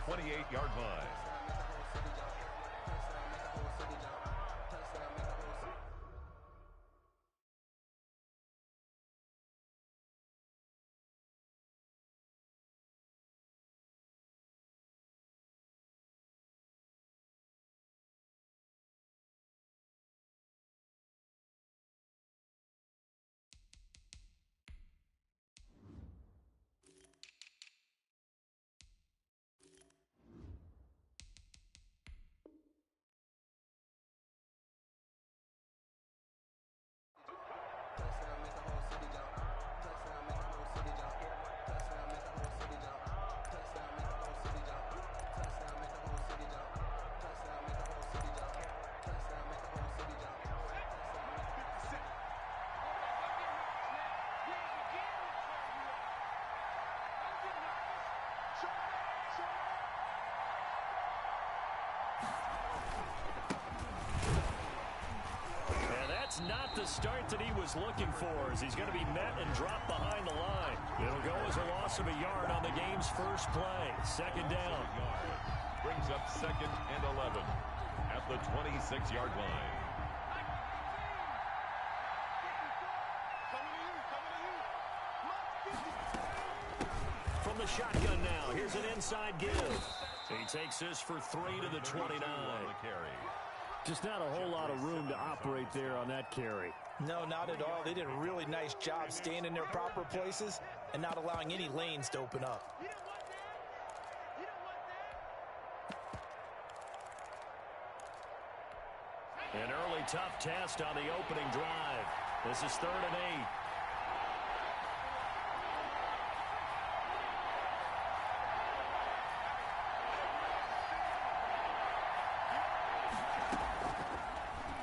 28-yard line. Not the start that he was looking for, as he's going to be met and dropped behind the line. It'll go as a loss of a yard on the game's first play. Second down. Brings up 2nd and 11 at the 26-yard line. From the shotgun now, here's an inside give. He takes this for 3 to the 29. Just not a whole lot of room to operate there on that carry. No, not at all. They did a really nice job staying in their proper places and not allowing any lanes to open up. An early tough test on the opening drive. This is 3rd and 8.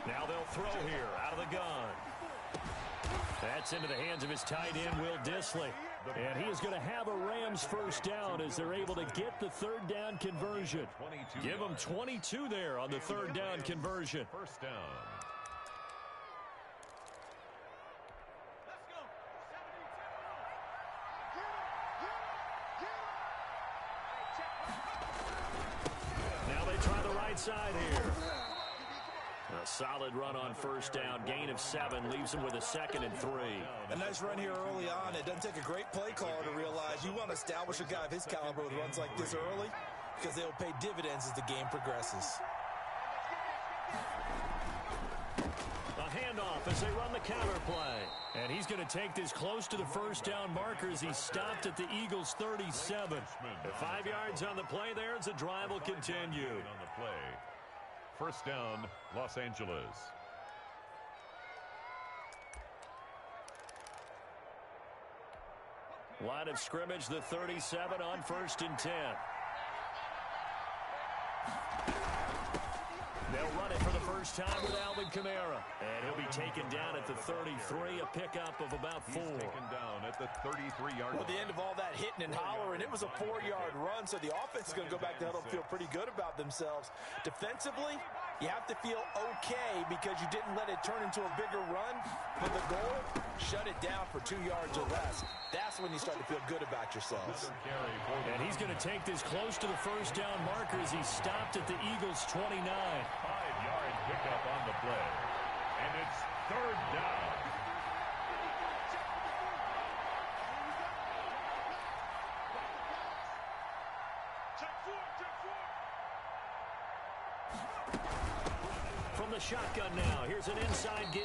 Now they'll throw here out of the gun. That's into the hands of his tight end, Will Dissly. And he is going to have a Rams first down as they're able to get the 3rd down conversion. Give them 22 there on the 3rd down conversion. First down. Now they try the right side here. A solid run on first down. Gain of 7 leaves him with a 2nd and 3. A nice run here early on. It doesn't take a great play caller to realize you want to establish a guy of his caliber with runs like this early because they'll pay dividends as the game progresses. A handoff as they run the counter play. And he's going to take this close to the first down marker as he stopped at the Eagles' 37. 5 yards on the play there as the drive will continue. On the play. First down, Los Angeles. Line of scrimmage, the 37 on 1st and 10. They'll run it for the first time with Alvin Kamara. And he'll be taken down at the 33, a pickup of about 4. He's taken down at the 33-yard line. Well, the end of all that hitting and hollering, it was a 4-yard run, so the offense is going to go back to huddle and feel pretty good about themselves. Defensively, you have to feel okay because you didn't let it turn into a bigger run. But the goal, shut it down for 2 yards or less. That's when you start to feel good about yourselves. And he's going to take this close to the first down marker as he stopped at the Eagles' 29. 5-yard pickup on the play. And it's 3rd down. From the shotgun now, here's an inside give.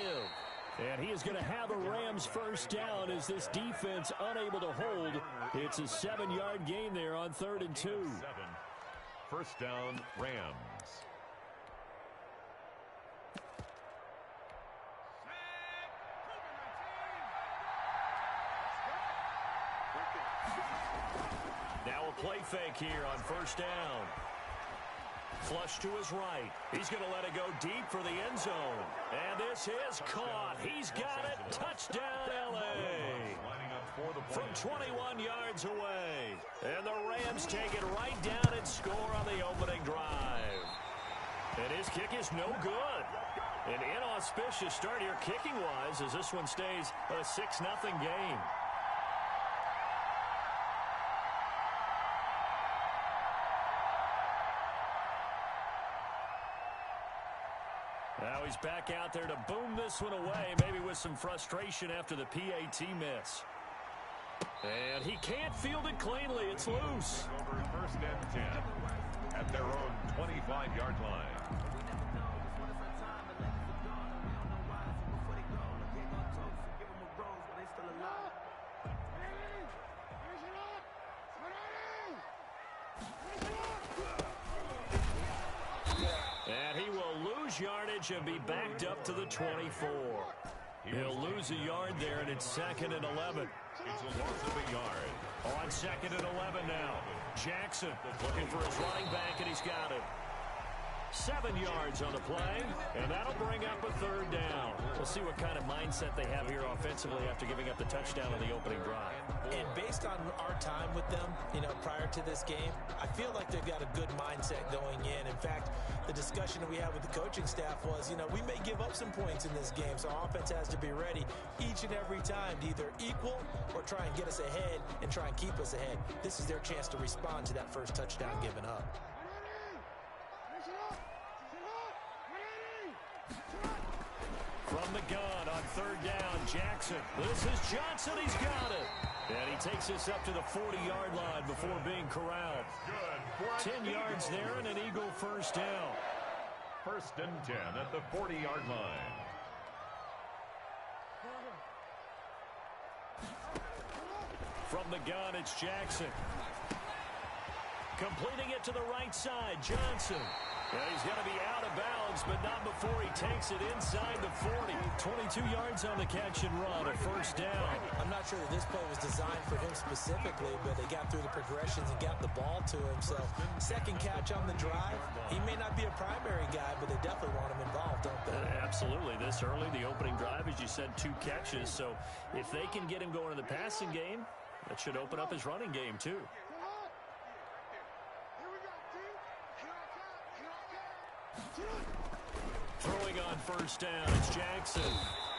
And he is going to have a Rams first down as this defense unable to hold. It's a 7-yard gain there on 3rd and 2. First down, Rams. Now a play fake here on first down. Flush to his right. He's going to let it go deep for the end zone. And this is caught. He's got it. Touchdown, L.A. From 21 yards away. And the Rams take it right down and score on the opening drive. And his kick is no good. An inauspicious start here kicking-wise as this one stays a 6-0 game. Now he's back out there to boom this one away, maybe with some frustration after the PAT miss. And he can't field it cleanly. It's loose. Over 1st and 10 at their own 25-yard line. And he will lose yardage and be backed up to the 24. He'll lose a yard there, and it's 2nd and 11. It's a loss of a yard. On 2nd and 11 now. Jackson looking for his running back, and he's got it. 7 yards on the play, and that'll bring up a 3rd down. We'll see what kind of mindset they have here offensively after giving up the touchdown on the opening drive. And based on our time with them, prior to this game, I feel like they've got a good mindset going in. In fact, the discussion that we had with the coaching staff was, we may give up some points in this game, so our offense has to be ready each and every time to either equal or try and get us ahead and try and keep us ahead. This is their chance to respond to that first touchdown given up. From the gun on 3rd down, Jackson. This is Johnson. He's got it. And he takes us up to the 40-yard line before being corralled. 10 yards there and an Eagle 1st down. 1st and 10 at the 40-yard line. From the gun, it's Jackson. Completing it to the right side, Johnson. And he's going to be out of bounds, but not before he takes it inside the 40. 22 yards on the catch and run, a 1st down. I'm not sure that this play was designed for him specifically, but they got through the progressions and got the ball to him. So, 2nd catch on the drive. He may not be a primary guy, but they definitely want him involved, don't they? Absolutely. This early, the opening drive, as you said, 2 catches. So, if they can get him going in the passing game, that should open up his running game, too. Throwing on 1st down, it's Jackson.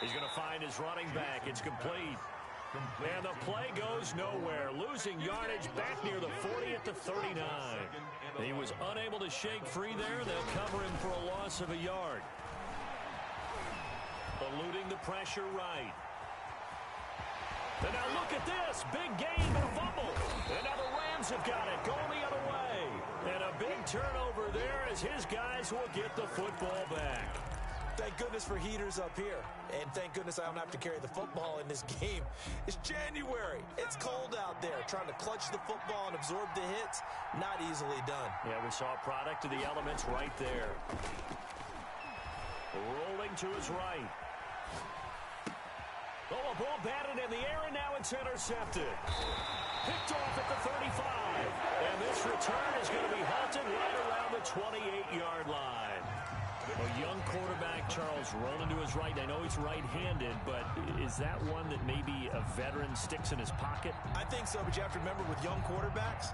He's going to find his running back. It's complete. And the play goes nowhere. Losing yardage back near the 40 at the 39. He was unable to shake free there. They'll cover him for a loss of a yard. Eluding the pressure right. And now look at this. Big gain, but a fumble. And now the Rams have got it. Going the other way. And a big turnover there as his guys will get the football back. Thank goodness for heaters up here. And thank goodness I don't have to carry the football in this game. It's January. It's cold out there. Trying to clutch the football and absorb the hits, not easily done. Yeah, we saw a product of the elements right there. Rolling to his right. Oh, a ball batted in the air, and now it's intercepted. Picked off at the 35. And this return is going to be halted right around the 28-yard line. A young quarterback, Charles, rolling to his right. I know he's right-handed, but is that one that maybe a veteran sticks in his pocket? I think so, but you have to remember with young quarterbacks,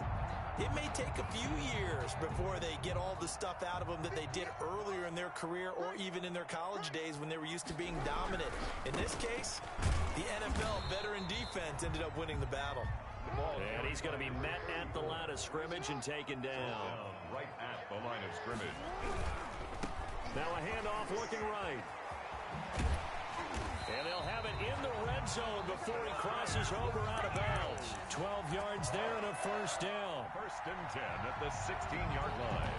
it may take a few years before they get all the stuff out of them that they did earlier in their career or even in their college days when they were used to being dominant. In this case, the NFL veteran defense ended up winning the battle. And he's going to be met at the line of scrimmage and taken down. Right at the line of scrimmage. Now a handoff looking right. And they'll have it in the red zone before he crosses over out of bounds. 12 yards there and a 1st down. 1st and 10 at the 16-yard line.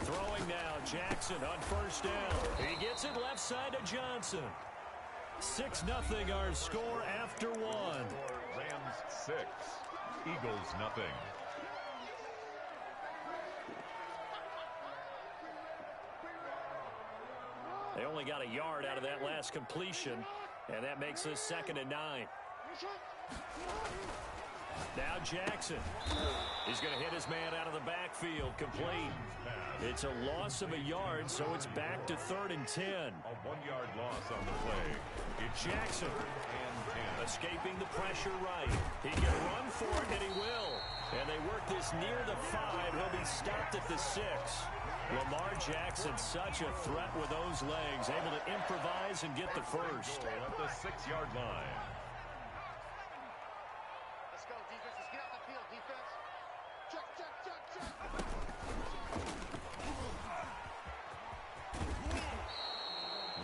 Throwing now, Jackson on 1st down. He gets it left side to Johnson. 6-0 our score after 1. Rams 6, Eagles nothing. They only got a yard out of that last completion, and that makes this 2nd and 9. Now Jackson. He's going to hit his man out of the backfield, complete. It's a loss of a yard, so it's back to 3rd and 10. A 1-yard loss on the play. It's Jackson and 10. escaping the pressure right. He can run for it, and he will. And they work this near the 5. He'll be stopped at the 6. Lamar Jackson, such a threat with those legs, able to improvise and get the first. At the 6-yard line. Let's go, defense. Let's get out the field, defense. Check, check, check, check.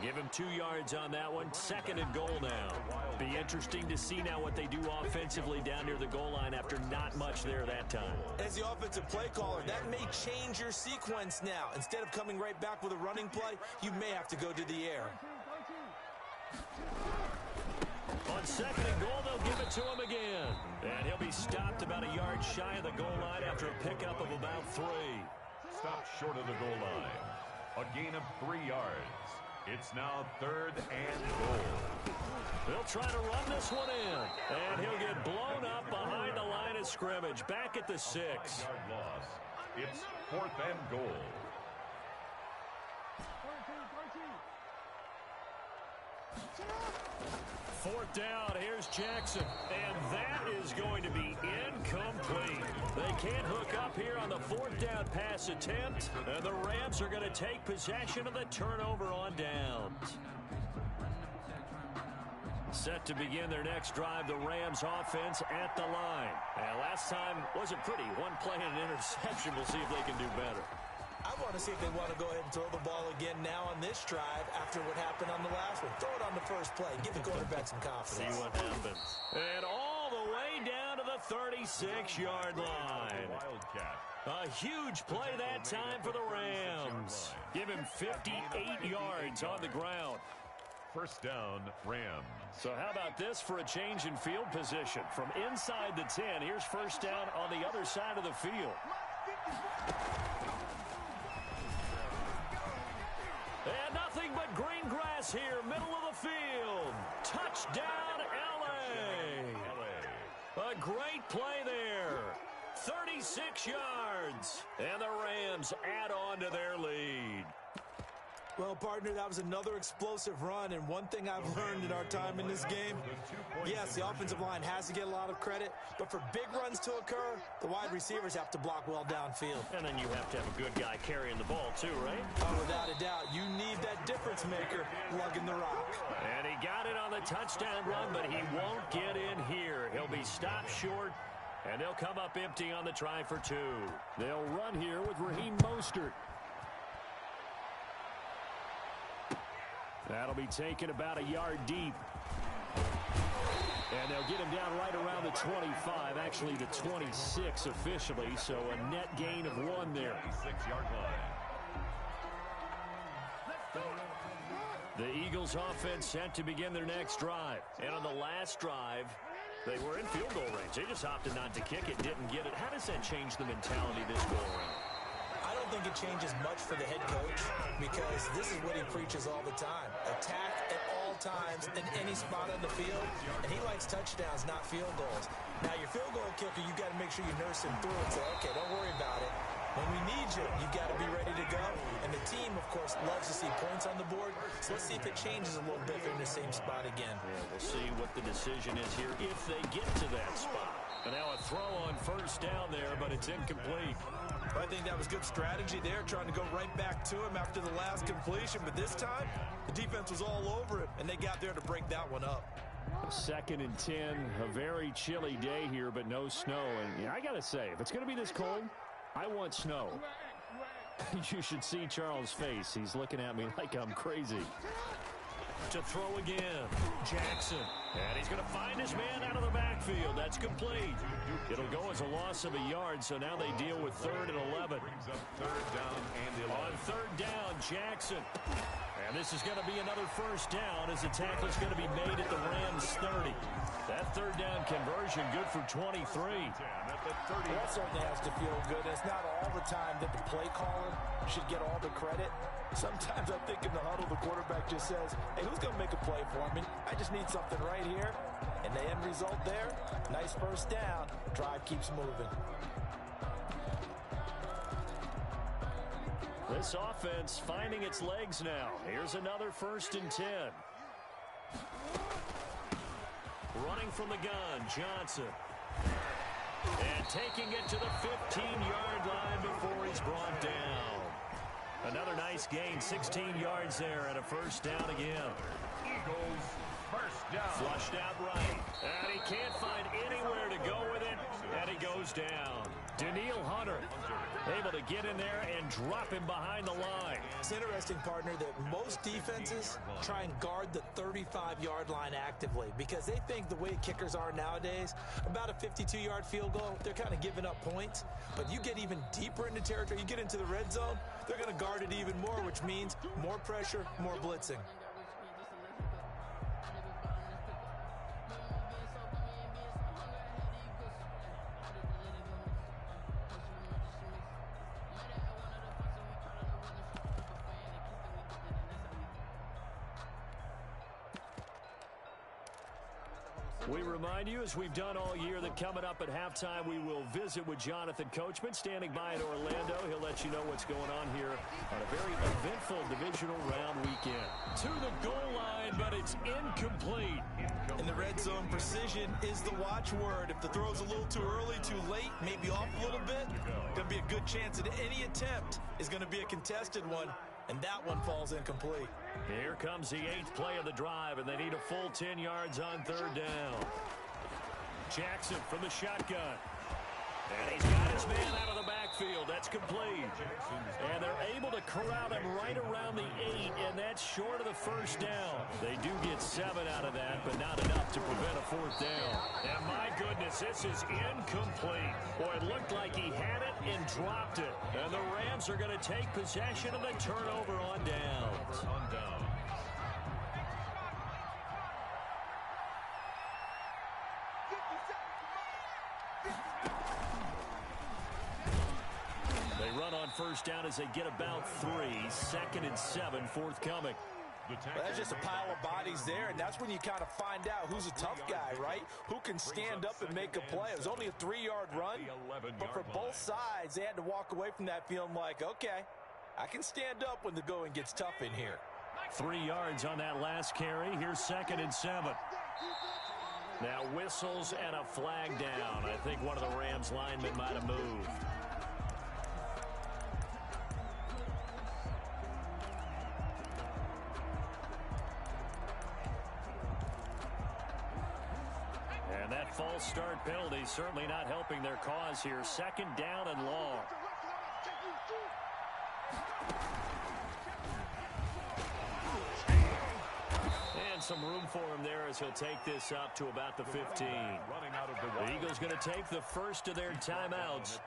Give him 2 yards on that one. 2nd and goal now. Be interesting to see now what they do offensively down near the goal line after not much there that time. As the offensive play caller, that may change your sequence now. Instead of coming right back with a running play, you may have to go to the air. On 2nd and goal, they'll give it to him again. And he'll be stopped about a yard shy of the goal line after a pickup of about 3. Stopped short of the goal line. A gain of 3 yards. It's now 3rd and goal. They'll try to run this one in. And he'll get blown up behind the line of scrimmage. Back at the 6. 5-yard loss. It's 4th and goal. Fourth down, here's Jackson, and that is going to be incomplete. They can't hook up here on the 4th down pass attempt, and the Rams are going to take possession of the turnover on downs. Set to begin their next drive, the Rams offense at the line. And last time wasn't pretty. One play and an interception. We'll see if they can do better. I want to see if they want to go ahead and throw the ball again now on this drive after what happened on the last one. Throw it on the first play. Give the quarterback some confidence. See what happens. And all the way down to the 36-yard line. Wildcat. A huge play that time for the Rams. Give him 58 yards on the ground. 1st down, Rams. So how about this for a change in field position? From inside the 10, here's 1st down on the other side of the field. And nothing but green grass here, middle of the field. Touchdown, L.A. A great play there. 36 yards. And the Rams add on to their lead. Well, partner, that was another explosive run, and one thing I've learned in our time in this game, yes, the offensive line has to get a lot of credit, but for big runs to occur, the wide receivers have to block well downfield. And then you have to have a good guy carrying the ball too, right? Oh, without a doubt, you need that difference maker lugging the rock. And he got it on the touchdown run, but he won't get in here. He'll be stopped short, and they'll come up empty on the try for 2. They'll run here with Raheem Mostert. That'll be taken about a yard deep. And they'll get him down right around the 25, actually the 26 officially, so a net gain of 1 there. 6-yard line. The Eagles offense set to begin their next drive. And on the last drive, they were in field goal range. They just opted not to kick it, didn't get it. How does that change the mentality this go around? I don't think it changes much for the head coach because this is what he preaches all the time. Attack at all times in any spot on the field, and he likes touchdowns, not field goals. Now, your field goal kicker, you got to make sure you nurse him through and say, okay, don't worry about it. When we need you, you've got to be ready to go. And the team, of course, loves to see points on the board. So let's see if it changes a little bit if they're in the same spot again. Yeah, we'll see what the decision is here if they get to that spot. And now a throw on 1st down there, but it's incomplete. I think that was good strategy there, trying to go right back to him after the last completion. But this time, the defense was all over it, and they got there to break that one up. 2nd and 10, a very chilly day here, but no snow. And I got to say, if it's going to be this cold, I want snow. You should see Charles' face. He's looking at me like I'm crazy. To throw again, Jackson. And he's going to find his man out of the backfield. That's complete. It'll go as a loss of a yard, so now they deal with 3rd and 11. Brings up 3rd down and 11. On 3rd down, Jackson. And this is going to be another 1st down as the tackle's going to be made at the Rams 30. That 3rd down conversion good for 23. Well, that certainly has to feel good. It's not all the time that the play caller should get all the credit. Sometimes I think in the huddle, the quarterback just says, hey, who's going to make a play for me? I just need something right here. And the end result there, nice 1st down. Drive keeps moving. This offense finding its legs now. Here's another 1st and 10. Running from the gun, Johnson. And taking it to the 15-yard line before he's brought down. Another nice gain, 16 yards there, and a first down again. Eagles, first down. Flushed out right. And he can't find anywhere to go with it, and he goes down. Danielle Hunter able to get in there and drop him behind the line. It's interesting, partner, that most defenses try and guard the 35-yard line actively because they think the way kickers are nowadays, about a 52-yard field goal, they're kind of giving up points. But you get even deeper into territory, you get into the red zone, they're going to guard it even more, which means more pressure, more blitzing. We remind you, as we've done all year, that coming up at halftime, we will visit with Jonathan Coachman, standing by in Orlando. He'll let you know what's going on here on a very eventful divisional round weekend. To the goal line, but it's incomplete. In the red zone, precision is the watchword. If the throw's a little too early, too late, maybe off a little bit, going to be a good chance that any attempt is going to be a contested one, and that one falls incomplete. Here comes the 8th play of the drive, and they need a full 10 yards on third down. Jackson from the shotgun. And he's got his man out of the backfield. That's complete. And they're able to corral him right around the 8, and that's short of the first down. They do get 7 out of that, but not enough to prevent a fourth down. And my goodness, this is incomplete. Boy, it looked like he had it and dropped it. And the Rams are going to take possession of the turnover on downs. They run on first down as they get about 3. 2nd and 7 forthcoming. Well, that's just a pile of bodies there, and that's when you kind of find out who's a tough guy, right? Who can stand up and make a play. It was only a 3-yard run, but for both sides, they had to walk away from that feeling like, okay, I can stand up when the going gets tough in here. 3 yards on that last carry. Here's 2nd and 7. Now whistles and a flag down. I think one of the Rams linemen might have moved. And that false start penalty certainly not helping their cause here. 2nd down and long. And some room for him there as he'll take this up to about the 15. The Eagles going to take the first of their timeouts.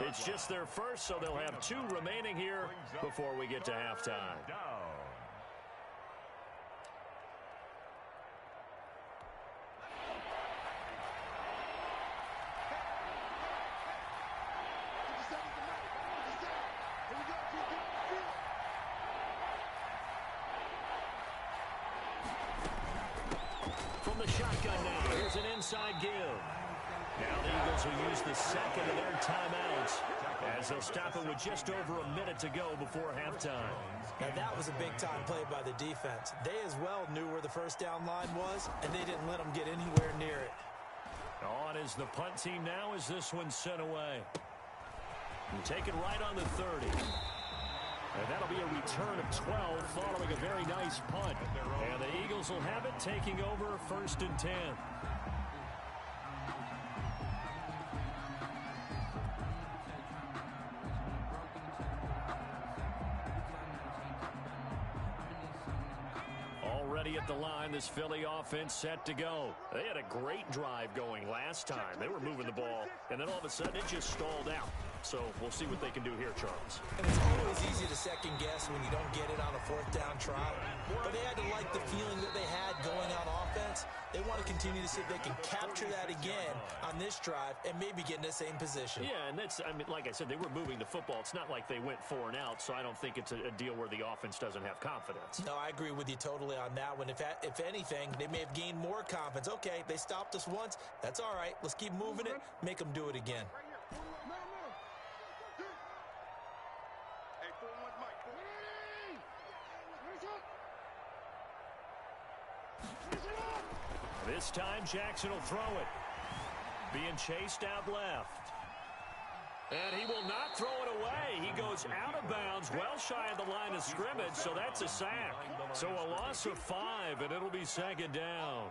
It's just their first, so they'll have 2 remaining here before we get to halftime. From the shotgun now, here's an inside give. Now the Eagles will use the 2nd of their timeouts as they'll stop it with just over a minute to go before halftime. Now that was a big-time play by the defense. They as well knew where the first down line was, and they didn't let them get anywhere near it. On is the punt team now as this one's sent away. And take it right on the 30. And that'll be a return of 12 following a very nice punt. And the Eagles will have it, taking over 1st and 10. Already at the line, this Philly offense set to go. They had a great drive going last time. They were moving the ball, and then all of a sudden it just stalled out. So we'll see what they can do here, Charles. And it's always easy to second guess when you don't get it on a 4th down try. But they had to like the feeling that they had going on offense. They want to continue to see if they can capture that again on this drive and maybe get in the same position. Yeah, and that's, I mean, like I said, they were moving the football. It's not like they went 4 and out, so I don't think it's a deal where the offense doesn't have confidence. No, I agree with you totally on that one. If anything, they may have gained more confidence. Okay, they stopped us once. That's all right. Let's keep moving it. Make them do it again. This time, Jackson will throw it. being chased out left. And he will not throw it away. He goes out of bounds, well shy of the line of scrimmage, so that's a sack. So a loss of 5, and it'll be second down.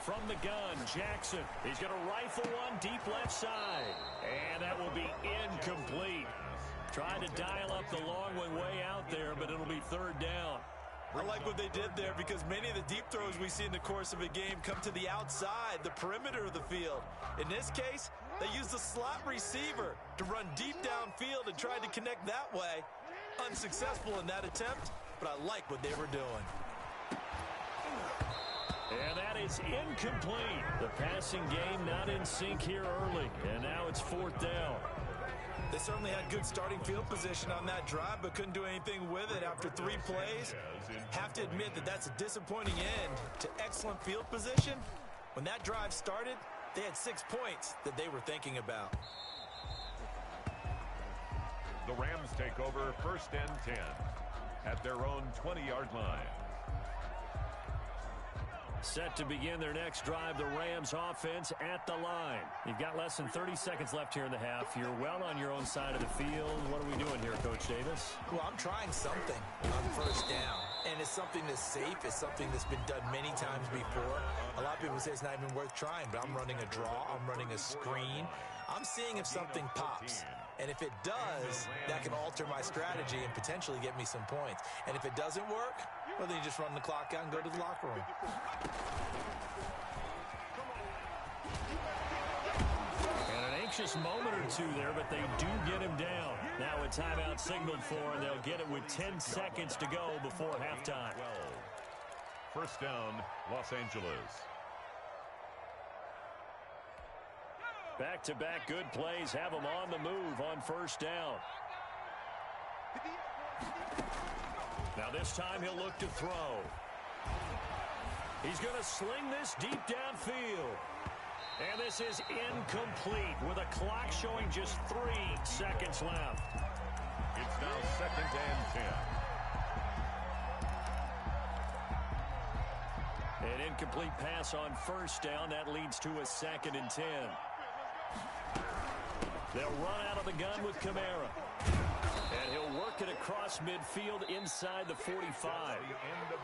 From the gun, Jackson. He's going to rifle one deep left side. And that will be incomplete. Trying to dial up the long one way out there, but it'll be third down. I like what they did there because many of the deep throws we see in the course of a game come to the outside, the perimeter of the field. In this case, they used the slot receiver to run deep downfield and tried to connect that way. Unsuccessful in that attempt, but I like what they were doing. And that is incomplete. The passing game not in sync here early. And now it's fourth down. They certainly had good starting field position on that drive, but couldn't do anything with it after 3 plays. Have to admit that that's a disappointing end to excellent field position. When that drive started, they had 6 points that they were thinking about. The Rams take over 1st and 10 at their own 20-yard line. Set to begin their next drive, the Rams offense at the line. You've got less than 30 seconds left here in the half. You're well on your own side of the field. What are we doing here, Coach Davis? Well, I'm trying something on 1st down, and it's something that's safe. It's something that's been done many times before. A lot of people say it's not even worth trying, but I'm running a draw. I'm running a screen. I'm seeing if something pops. And if it does, that can alter my strategy and potentially get me some points. And if it doesn't work, well, then you just run the clock out and go to the locker room. And an anxious moment or two there, but they do get him down. Now a timeout signaled for, and they'll get it with 10 seconds to go before halftime. 1st down, Los Angeles. Back-to-back good plays have him on the move on 1st down. Now this time he'll look to throw. He's going to sling this deep downfield. And this is incomplete with a clock showing just 3 seconds left. It's now 2nd and 10. An incomplete pass on 1st down. That leads to a 2nd and 10. They'll run out of the gun with Kamara. And he'll work it across midfield inside the 45.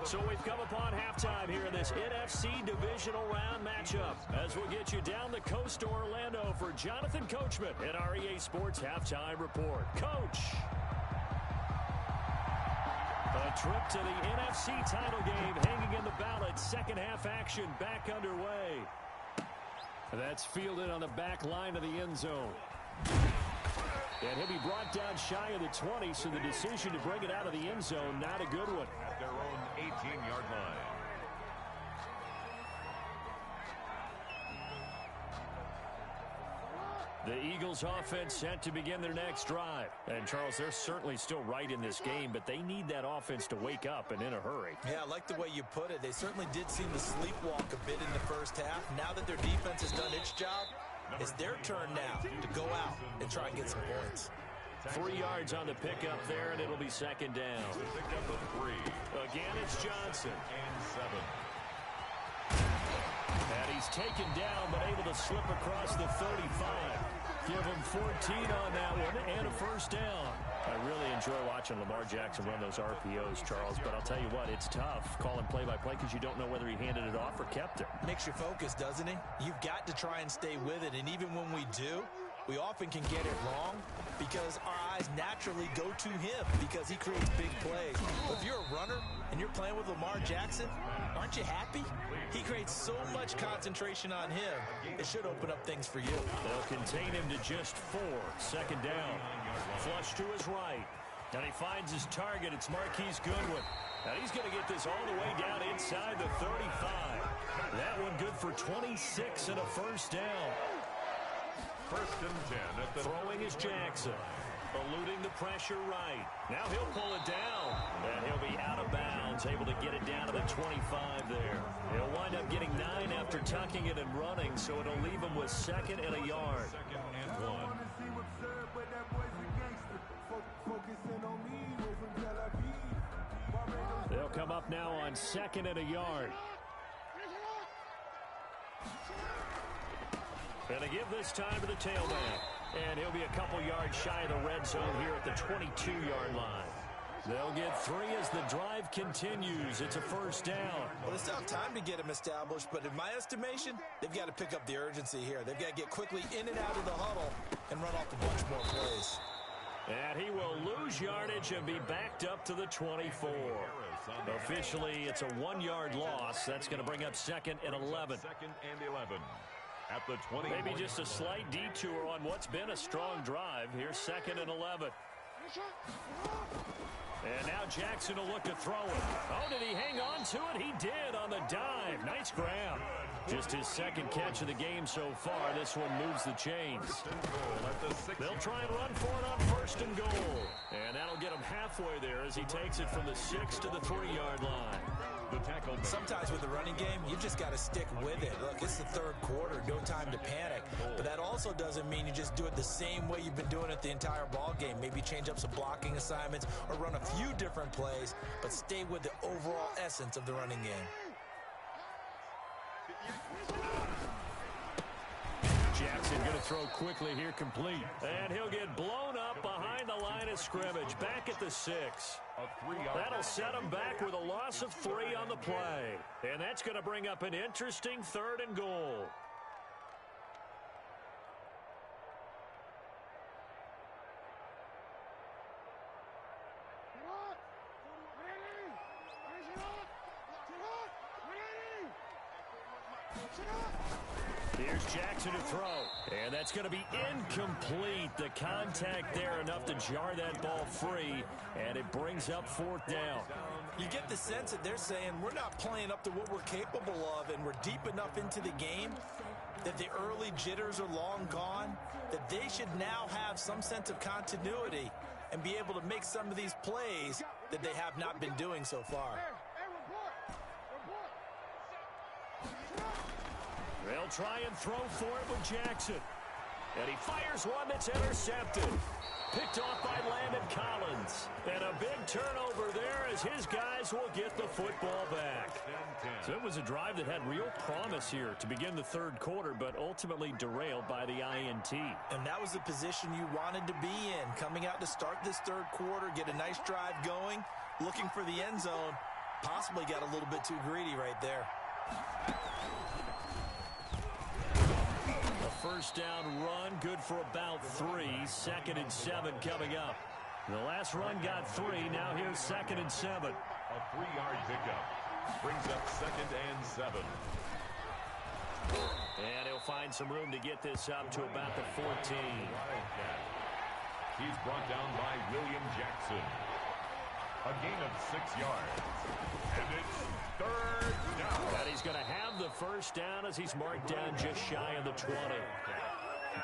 So we've come upon halftime here in this NFC Divisional Round matchup. As we'll get you down the coast to Orlando for Jonathan Coachman in our EA Sports Halftime Report. Coach! A trip to the NFC title game hanging in the balance. Second half action back underway. That's fielded on the back line of the end zone. And he'll be brought down shy of the 20, so the decision to bring it out of the end zone, not a good one. At their own 18-yard line. The Eagles offense set to begin their next drive. And, Charles, they're certainly still right in this game, but they need that offense to wake up and in a hurry. Yeah, I like the way you put it. They certainly did seem to sleepwalk a bit in the 1st half. Now that their defense has done its job, it's their turn now to go out and try and get some points. 3 yards on the pickup there, and it'll be 2nd down. Pickup of 3. Again, it's Johnson. And 7. And he's taken down, but able to slip across the 35. Give him 14 on that one and a 1st down. I really enjoy watching Lamar Jackson run those RPOs, Charles, but I'll tell you what, it's tough calling play-by-play because you don't know whether he handed it off or kept it. Makes you focus, doesn't it? You've got to try and stay with it, and even when we do, we often can get it wrong because our eyes naturally go to him because he creates big plays. But if you're a runner and you're playing with Lamar Jackson, aren't you happy? He creates so much concentration on him, it should open up things for you. They'll contain him to just 4. 2nd down. Flush to his right. And he finds his target. It's Marquise Goodwin. And he's going to get this all the way down inside the 35. That one good for 26 and a 1st down. First and 10 at the... Throwing is Jackson. Eluding the pressure right. Now he'll pull it down. And he'll be out of bounds, able to get it down to the 25 there. He'll wind up getting 9 after tucking it and running, so it'll leave him with 2nd and a yard. 2nd and 1. They'll come up now on 2nd and a yard. And they give this time to the tailback. And he'll be a couple yards shy of the red zone here at the 22-yard line. They'll get 3 as the drive continues. It's a first down. Well, it's not time to get him established, but in my estimation, they've got to pick up the urgency here. They've got to get quickly in and out of the huddle and run off a bunch more plays. And he will lose yardage and be backed up to the 24. Officially, it's a 1-yard loss. That's going to bring up 2nd and 11. 2nd and 11. At the 20. Maybe just a slight detour on what's been a strong drive. Here's 2nd and 11. And now Jackson will look to throw it. Oh, did he hang on to it? He did on the dive. Nice grab. Just his 2nd catch of the game so far. This one moves the chains. They'll try and run for it on 1st and goal. And that'll get him halfway there as he takes it from the 6 to the 3-yard line. The tackle. Sometimes with the running game, you just got to stick with it. Look, it's the 3rd quarter, no time to panic. But that also doesn't mean you just do it the same way you've been doing it the entire ball game. Maybe change up some blocking assignments or run a few different plays, but stay with the overall essence of the running game. Jackson going to throw quickly here, complete. And he'll get blown up behind the line of scrimmage, back at the 6. That'll set him back with a loss of 3 on the play. And that's going to bring up an interesting 3rd and goal. Here's Jackson to throw. And that's going to be incomplete. The contact there enough to jar that ball free. And it brings up 4th down. You get the sense that they're saying we're not playing up to what we're capable of, and we're deep enough into the game that the early jitters are long gone, that they should now have some sense of continuity and be able to make some of these plays that they have not been doing so far. They'll try and throw for it with Jackson. And he fires one that's intercepted. Picked off by Landon Collins. And a big turnover there as his guys will get the football back. So it was a drive that had real promise here to begin the 3rd quarter, but ultimately derailed by the INT. And that was the position you wanted to be in. Coming out to start this 3rd quarter, get a nice drive going, looking for the end zone. Possibly got a little bit too greedy right there. First down run, good for about 3. 2nd and 7 coming up. The last run got 3. Now here's 2nd and 7. A 3-yard pickup brings up 2nd and 7. And he'll find some room to get this up to about the 14. He's brought down by William Jackson. A gain of 6 yards. And it's 3rd down. And he's going to have the first down as he's marked down just shy of the 20.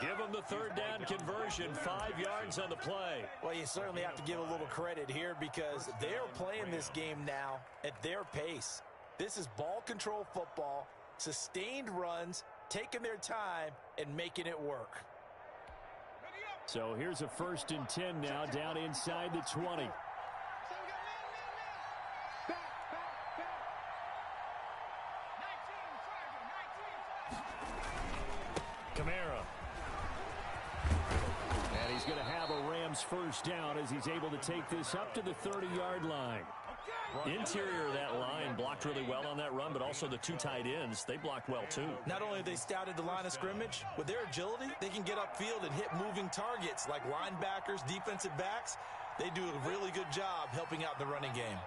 Give him the 3rd down conversion, 5 yards on the play. Well, you certainly have to give a little credit here because they're playing this game now at their pace. This is ball control football, sustained runs, taking their time, and making it work. So here's a 1st and 10 now down inside the 20. Camara. And he's going to have a Rams first down as he's able to take this up to the 30-yard line. Interior of that line blocked really well on that run, but also the 2 tight ends, they blocked well too. Not only have they scouted the line of scrimmage, with their agility, they can get upfield and hit moving targets like linebackers, defensive backs. They do a really good job helping out the running game.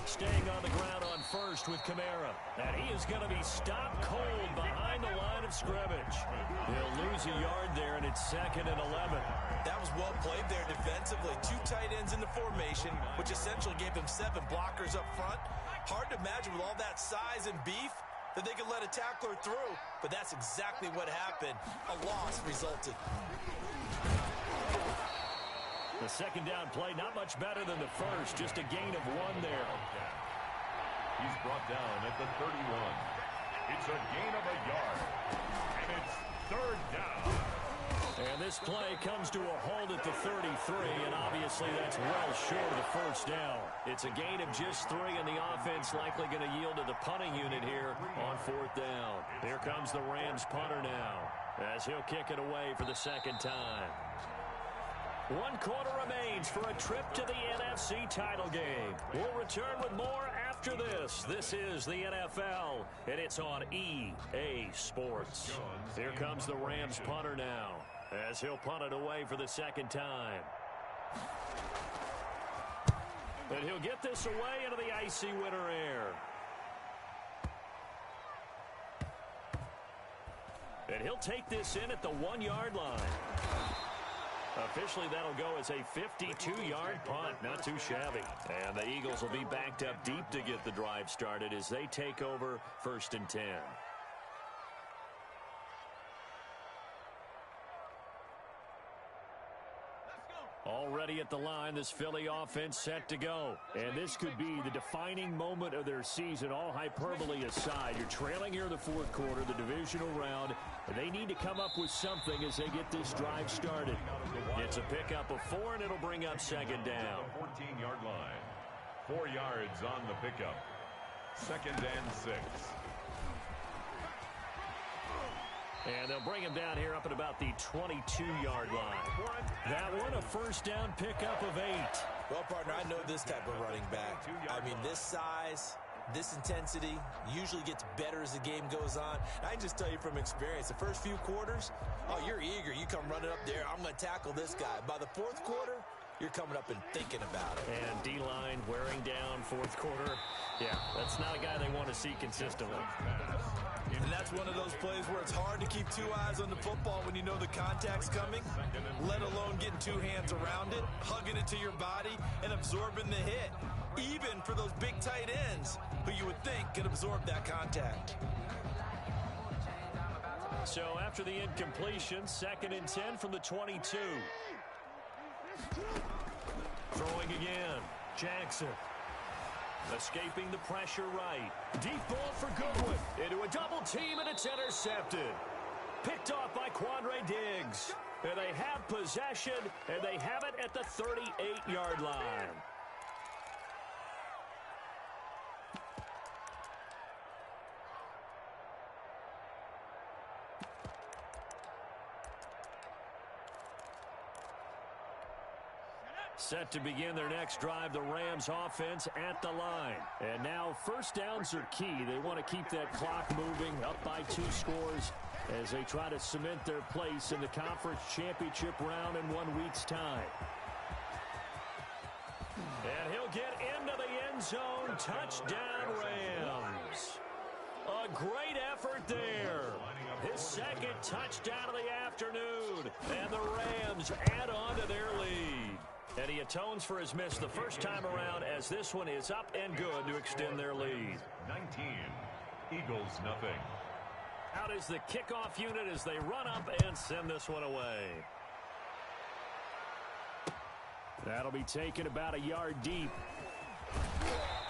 Staying on the ground on first with Camara. And he is going to be stopped cold behind the line of scrimmage. He'll lose a yard there, and it's 2nd and 11. That was well played there defensively. 2 tight ends in the formation, which essentially gave them 7 blockers up front. Hard to imagine with all that size and beef, that they could let a tackler through, but that's exactly what happened. A loss resulted. The second down play, not much better than the first, just a gain of 1 there. He's brought down at the 31. It's a gain of a yard, and it's 3rd down. And this play comes to a halt at the 33, and obviously that's well short of the first down. It's a gain of just 3, and the offense likely going to yield to the punting unit here on 4th down. Here comes the Rams punter now, as he'll kick it away for the second time. 1 quarter remains for a trip to the NFC title game. We'll return with more after this. This is the NFL, and it's on EA Sports. Here comes the Rams punter now, as he'll punt it away for the second time. And he'll get this away into the icy winter air. And he'll take this in at the 1-yard line. Officially, that'll go as a 52-yard punt. Not too shabby. And the Eagles will be backed up deep to get the drive started as they take over 1st and 10. Already at the line, this Philly offense set to go. And this could be the defining moment of their season, all hyperbole aside. You're trailing here in the 4th quarter, the divisional round, and they need to come up with something as they get this drive started. It's a pickup of 4, and it'll bring up 2nd down. 14-yard line. 4 yards on the pickup. 2nd and 6. And they'll bring him down here up at about the 22-yard line. That one, a 1st down pickup of 8. Well, partner, I know this type of running back. I mean, this size, this intensity usually gets better as the game goes on. I can just tell you from experience, the first few quarters, oh, you're eager. You come running up there, I'm going to tackle this guy. By the 4th quarter, you're coming up and thinking about it. And D-line wearing down 4th quarter. Yeah, that's not a guy they want to see consistently. And that's one of those plays where it's hard to keep 2 eyes on the football when you know the contact's coming, let alone getting 2 hands around it, hugging it to your body, and absorbing the hit, even for those big tight ends who you would think could absorb that contact. So after the incompletion, 2nd and 10 from the 22. Throwing again, Jackson. Escaping the pressure right. Deep ball for Goodwin. Into a double team, and it's intercepted. Picked off by Quandre Diggs. And they have possession, and they have it at the 38-yard line. Set to begin their next drive, the Rams offense at the line. And now 1st downs are key. They want to keep that clock moving, up by 2 scores as they try to cement their place in the conference championship round in 1 week's time. And he'll get into the end zone. Touchdown, Rams. A great effort there. His 2nd touchdown of the afternoon. And the Rams add on to their lead. And he atones for his miss the first time around as this one is up and good to extend their lead. 19. Eagles nothing. Out is the kickoff unit as they run up and send this one away. That'll be taken about a yard deep.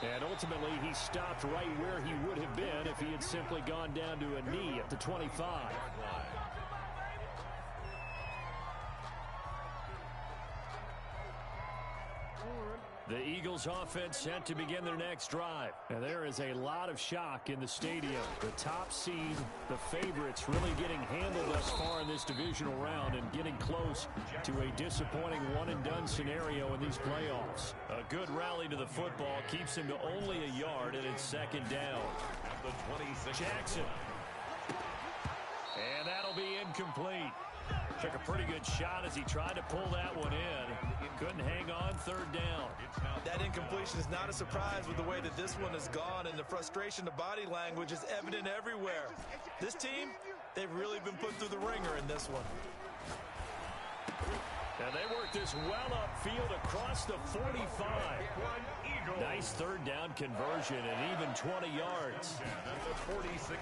And ultimately he stopped right where he would have been if he had simply gone down to a knee at the 25. The Eagles offense set to begin their next drive. And there is a lot of shock in the stadium. The top seed, the favorites, really getting handled thus far in this divisional round and getting close to a disappointing one-and-done scenario in these playoffs. A good rally to the football keeps him to only a yard, and it's 2nd down. At the 26. Jackson. And that'll be incomplete. Took a pretty good shot as he tried to pull that one in. Couldn't hang on, 3rd down. That incompletion is not a surprise with the way that this one has gone, and the frustration, the body language is evident everywhere. This team, they've really been put through the ringer in this one. And they work this well upfield across the 45. Nice third down conversion and even 20 yards.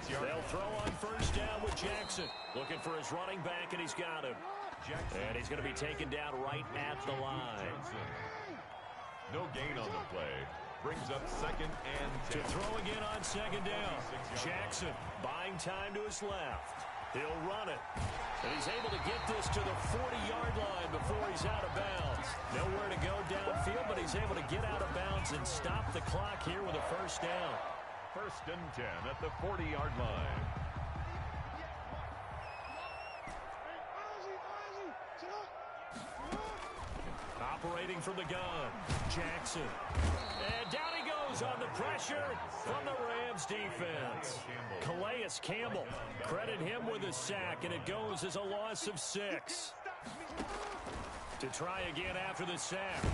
They'll throw on first down with Jackson. Looking for his running back, and he's got him. And he's going to be taken down right at the line. No gain on the play. Brings up second and 10. To throw again on second down. Jackson buying time to his left. He'll run it. And he's able to get this to the 40-yard line before he's out of bounds. Nowhere to go downfield, but he's able to get out of bounds and stop the clock here with a first down. First and 10 at the 40-yard line. Operating from the gun, Jackson. And down he goes on the pressure from the Rams defense. Calais Campbell, credit him with a sack, and it goes as a loss of 6. To try again after the sack.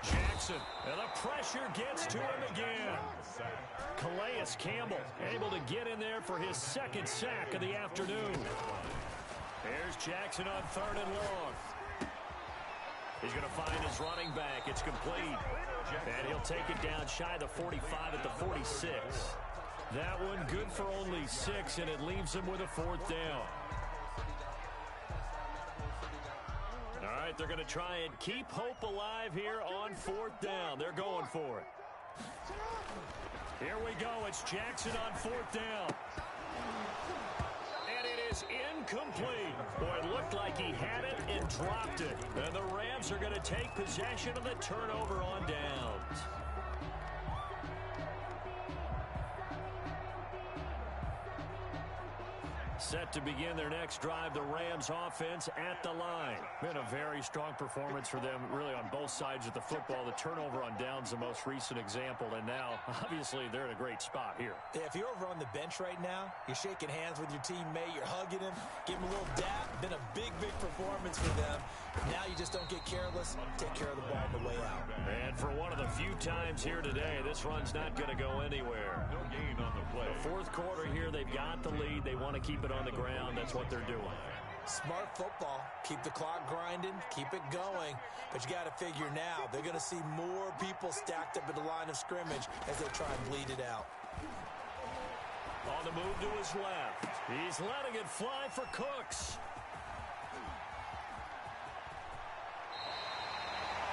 Jackson, and the pressure gets to him again. Calais Campbell able to get in there for his second sack of the afternoon. Here's Jackson on third and long. He's going to find his running back. It's complete. And he'll take it down shy of the 45 at the 46. That one good for only 6, and it leaves him with a fourth down. All right, they're going to try and keep hope alive here on fourth down. They're going for it. Here we go. It's Jackson on fourth down. And it is incomplete. Boy, it looked like he had it and dropped it. And the Rams are going to take possession of the turnover on downs. Set to begin their next drive, the Rams offense at the line. Been a very strong performance for them, really on both sides of the football. The turnover on downs, the most recent example, and now, obviously, they're in a great spot here. Yeah, if you're over on the bench right now, you're shaking hands with your teammate, you're hugging him, give him a little dap. Been a big, big performance for them. Now you just don't get careless. Take care of the ball on the way out. And for one of the few times here today, this run's not going to go anywhere. No gain on the play. The fourth quarter here, they've got the lead. They want to keep it on the ground. That's what they're doing. Smart football. Keep the clock grinding. Keep it going. But you got to figure now, they're going to see more people stacked up at the line of scrimmage as they try and bleed it out. On the move to his left. He's letting it fly for Cooks.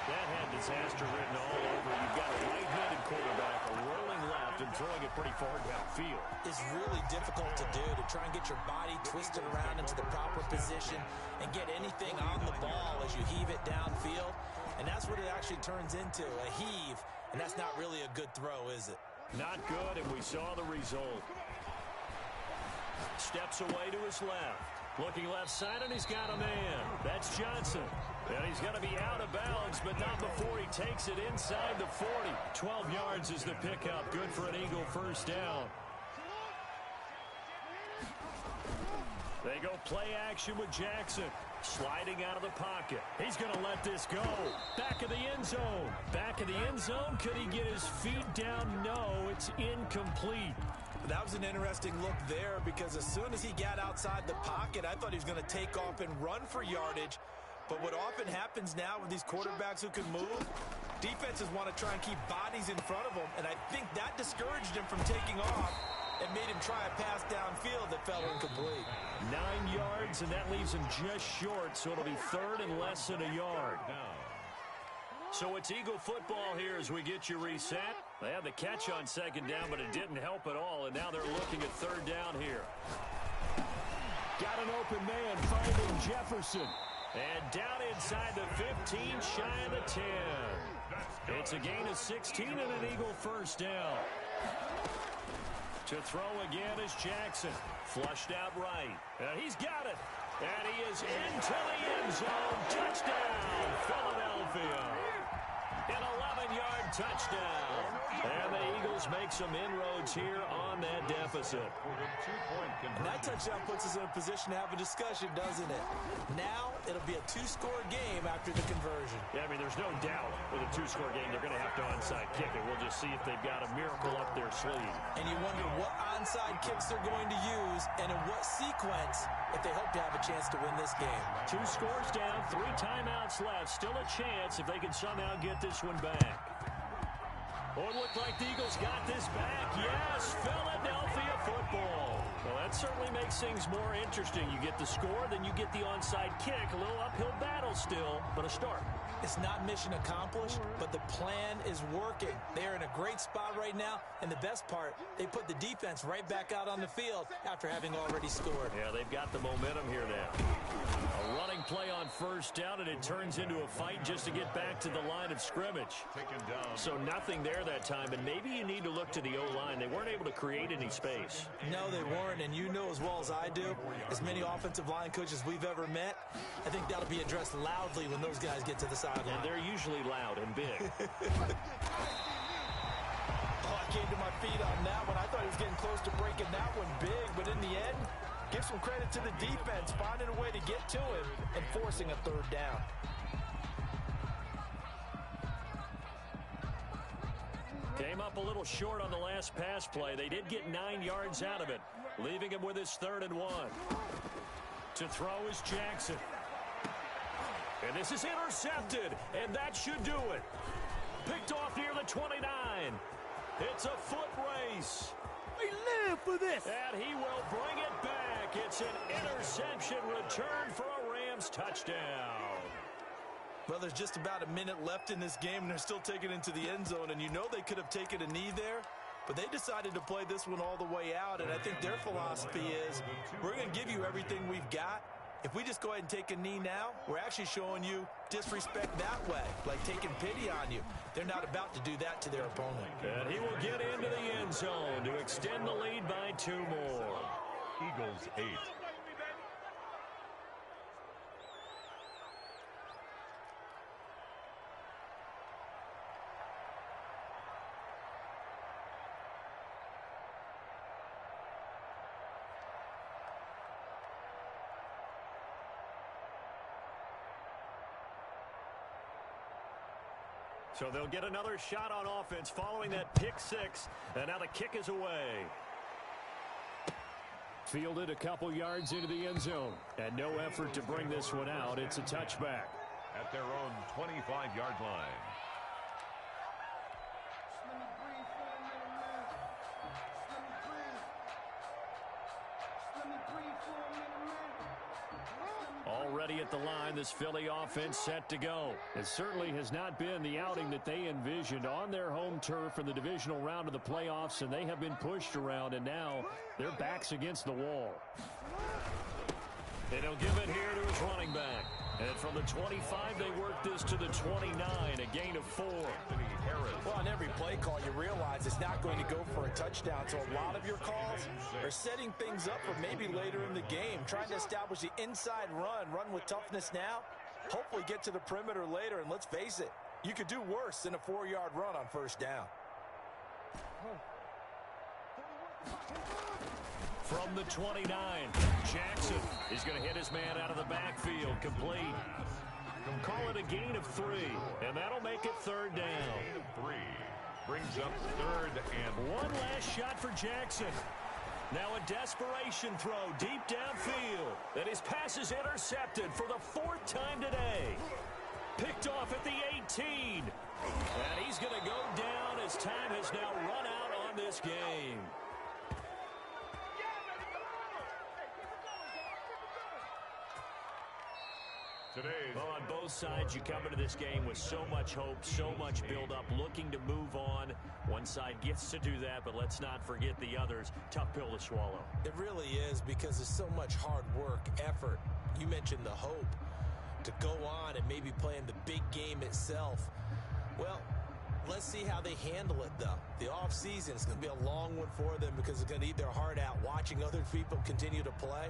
That had disaster written all over. You've got a right-handed quarterback, a rolling left, and throwing it pretty far downfield. It's really difficult to do, to try and get your body twisted around into the proper position and get anything on the ball as you heave it downfield. And that's what it actually turns into, a heave. And that's not really a good throw, is it? Not good, and we saw the result. Steps away to his left. Looking left side, and he's got a man. That's Johnson. And he's going to be out of bounds, but not before he takes it inside the 40. 12 yards is the pickup. Good for an Eagle first down. They go play action with Jackson. Sliding out of the pocket. He's going to let this go. Back of the end zone. Back of the end zone. Could he get his feet down? No, it's incomplete. That was an interesting look there because as soon as he got outside the pocket, I thought he was going to take off and run for yardage. But what often happens now with these quarterbacks who can move, defenses want to try and keep bodies in front of them, and I think that discouraged him from taking off and made him try a pass downfield that fell incomplete. 9 yards, and that leaves him just short, so it'll be third and less than a yard. So it's Eagle football here as we get you reset. They had the catch on second down, but it didn't help at all, and now they're looking at third down here. Got an open man, finding Jefferson. And down inside the 15, shy of the 10. It's a gain of 16 and an Eagle first down. To throw again is Jackson. Flushed out right. And he's got it. And he is into the end zone. Touchdown, Philadelphia. An 11-yard touchdown. And the Eagles make some inroads here on that deficit. And that touchdown puts us in a position to have a discussion, doesn't it? Now it'll be a two-score game after the conversion. Yeah, I mean, there's no doubt with a two-score game they're going to have to onside kick it. We'll just see if they've got a miracle up their sleeve. And you wonder what onside kicks they're going to use and in what sequence if they hope to have a chance to win this game. 2 scores down, 3 timeouts left. Still a chance if they can somehow get this one back. Oh, it looked like the Eagles got this back. Yes, Philadelphia football. Well, that certainly makes things more interesting. You get the score, then you get the onside kick. A little uphill battle still, but a start. It's not mission accomplished, but the plan is working. They're in a great spot right now, and the best part, they put the defense right back out on the field after having already scored. Yeah, they've got the momentum here now. A running play on first down, and it turns into a fight just to get back to the line of scrimmage. So nothing there that time, and maybe you need to look to the O-line. They weren't able to create any space. No, they weren't, and you know as well as I do, as many offensive line coaches we've ever met, I think that'll be addressed loudly when those guys get to the sideline. And they're usually loud and big. I came to my feet on that one. I thought he was getting close to breaking that one big, but in the end, give some credit to the defense, finding a way to get to him and forcing a third down. Came up a little short on the last pass play. They did get 9 yards out of it, leaving him with his 3rd and 1. To throw is Jackson. And this is intercepted, and that should do it. Picked off near the 29. It's a foot race. We live for this. And he will bring it back. It's an interception return for a Rams touchdown. Well, there's just about a minute left in this game, and they're still taking it into the end zone. And you know they could have taken a knee there, but they decided to play this one all the way out. And I think their philosophy is, we're going to give you everything we've got. If we just go ahead and take a knee now, we're actually showing you disrespect that way, like taking pity on you. They're not about to do that to their opponent. And he will get into the end zone to extend the lead by 2 more. Eagles 8. So they'll get another shot on offense following that pick 6. And now the kick is away. Fielded a couple yards into the end zone. And no effort to bring this one out. It's a touchback. At their own 25-yard line. Already at the line, this Philly offense set to go. It certainly has not been the outing that they envisioned on their home turf in the divisional round of the playoffs, and they have been pushed around, and now their backs against the wall. And he'll give it here to his running back. And from the 25, they work this to the 29, a gain of 4. Well, on every play call, you realize it's not going to go for a touchdown. So a lot of your calls are setting things up for maybe later in the game, trying to establish the inside run with toughness now, hopefully get to the perimeter later. And let's face it, you could do worse than a 4-yard run on first down. From the 29, Jackson is going to hit his man out of the backfield, complete. Call it a gain of 3, and that'll make it 3rd down. 3 brings up 3rd and 1 last shot for Jackson. Now a desperation throw deep downfield. And his pass is intercepted for the 4th time today. Picked off at the 18. And he's going to go down as time has now run out on this game. Well, on both sides, you come into this game with so much hope, so much build-up, looking to move on. One side gets to do that, but let's not forget the others. Tough pill to swallow. It really is, because there's so much hard work, effort. You mentioned the hope to go on and maybe play in the big game itself. Well, let's see how they handle it, though. The offseason is going to be a long one for them because it's going to eat their heart out watching other people continue to play.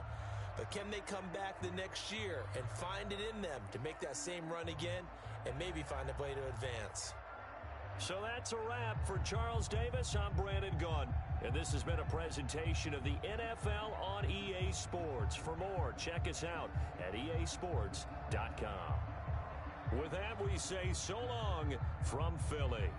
But can they come back the next year and find it in them to make that same run again and maybe find a way to advance? So that's a wrap for Charles Davis. I'm Brandon Gunn. And this has been a presentation of the NFL on EA Sports. For more, check us out at easports.com. With that, we say so long from Philly.